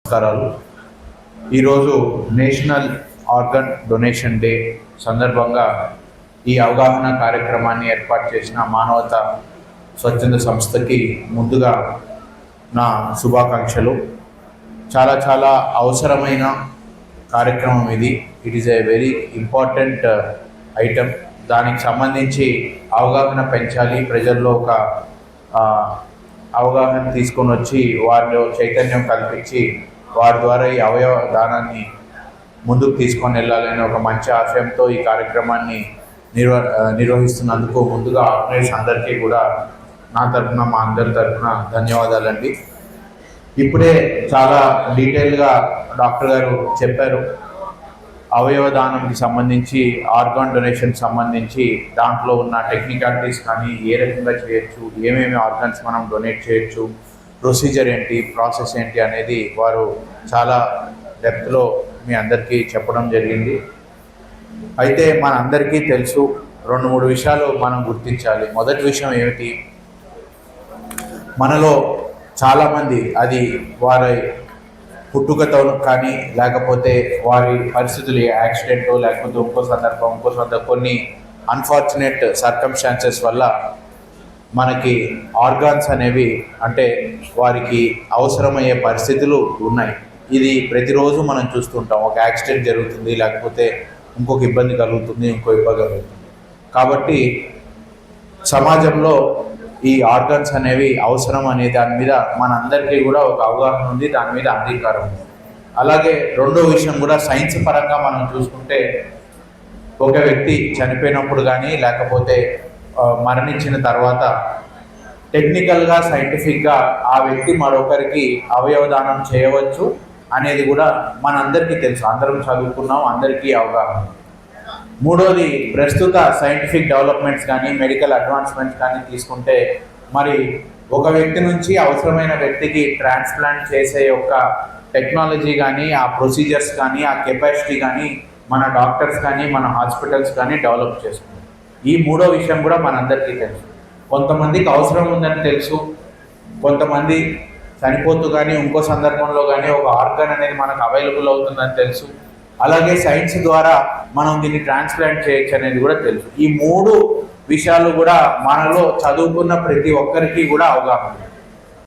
నమస్కారాలు. ఈరోజు national organ donation day సందర్భంగా ఈ అవగాహన కార్యక్రమాన్ని ఏర్పాటు చేసిన మానవతా స్వచ్ఛంద సంస్థకి ముందుగా నా శుభాకాంక్షలు. చాలా అవసరమైన కార్యక్రమం ఇది. It is a very important item. దానికి సంబంధించి అవగాహన పెంచాలి, ప్రజల్లో ఒక అవగాహన తీసుకొని వచ్చి వారిలో చైతన్యం కల్పించి వారి ద్వారా ఈ అవయవ దానాన్ని ముందుకు తీసుకొని వెళ్ళాలనే ఒక మంచి ఆశయంతో ఈ కార్యక్రమాన్ని నిర్వహిస్తున్నందుకు ముందుగా ఆర్గనైజర్స్ అందరికీ కూడా నా తరఫున, మా అందరి తరఫున ధన్యవాదాలండి. ఇప్పుడే చాలా డీటెయిల్గా డాక్టర్ గారు చెప్పారు. అవయవ దానంకి సంబంధించి, ఆర్గాన్ డొనేషన్ సంబంధించి దాంట్లో ఉన్న టెక్నికాలిటీస్ కానీ, ఏ రకంగా చేయొచ్చు, ఏమేమి ఆర్గాన్స్ మనం డొనేట్ చేయొచ్చు, ప్రొసీజర్ ఏంటి, ప్రాసెస్ ఏంటి అనేది వారు చాలా డెప్త్లో మీ అందరికీ చెప్పడం జరిగింది. అయితే మన అందరికీ తెలుసు, 2-3 విషయాలు మనం గుర్తించాలి. మొదటి విషయం ఏమిటి, మనలో చాలామంది అది వారి పుట్టుకతో కానీ, లేకపోతే వారి పరిస్థితులు, యాక్సిడెంటో లేకపోతే ఇంకో సందర్భం కొన్ని అన్ఫార్చునేట్ సర్కమ్స్టాన్సెస్ వల్ల మనకి ఆర్గాన్స్ అనేవి అంటే వారికి అవసరమయ్యే పరిస్థితులు ఉన్నాయి. ఇది ప్రతిరోజు మనం చూస్తుంటాం. ఒక యాక్సిడెంట్ జరుగుతుంది, లేకపోతే ఇంకొక ఇబ్బంది కలుగుతుంది, ఇంకో ఇబ్బంది కలుగుతుంది. కాబట్టి సమాజంలో ఈ ఆర్గాన్స్ అనేవి అవసరం అనే దాని మీద మనందరికీ కూడా ఒక అవగాహన ఉంది, దాని మీద అంగీకారం ఉంది. అలాగే రెండో విషయం కూడా సైన్స్ పరంగా మనం చూసుకుంటే, ఒక వ్యక్తి చనిపోయినప్పుడు కానీ, లేకపోతే మరణించిన తర్వాత టెక్నికల్గా, సైంటిఫిక్గా ఆ వ్యక్తి మరొకరికి అవయవదానం చేయవచ్చు అనేది కూడా మనందరికీ తెలుసు. అందరం చదువుకున్నాం, అందరికీ అవగాహన. మూడోది, ప్రస్తుత సైంటిఫిక్ డెవలప్మెంట్స్ కానీ, మెడికల్ అడ్వాన్స్మెంట్స్ కానీ తీసుకుంటే, మరి ఒక వ్యక్తి నుంచి అవసరమైన వ్యక్తికి ట్రాన్స్ప్లాంట్ చేసే యొక్క టెక్నాలజీ కానీ, ఆ ప్రొసీజర్స్ కానీ, ఆ కెపాసిటీ కానీ మన డాక్టర్స్ కానీ, మన హాస్పిటల్స్ కానీ డెవలప్ చేసుకుంటాం. ఈ మూడో విషయం కూడా మనందరికీ తెలుసు. కొంతమందికి అవసరం ఉందని తెలుసు, కొంతమంది చనిపోతూ కానీ, ఇంకో సందర్భంలో కానీ ఒక ఆర్గాన్ అనేది మనకు అవైలబుల్ అవుతుందని తెలుసు. అలాగే సైన్స్ ద్వారా మనం దీన్ని ట్రాన్స్ప్లాంట్ చేయొచ్చు అనేది కూడా తెలుసు. ఈ 3 విషయాలు కూడా మనలో చదువుకున్న ప్రతి ఒక్కరికి కూడా అవగాహన.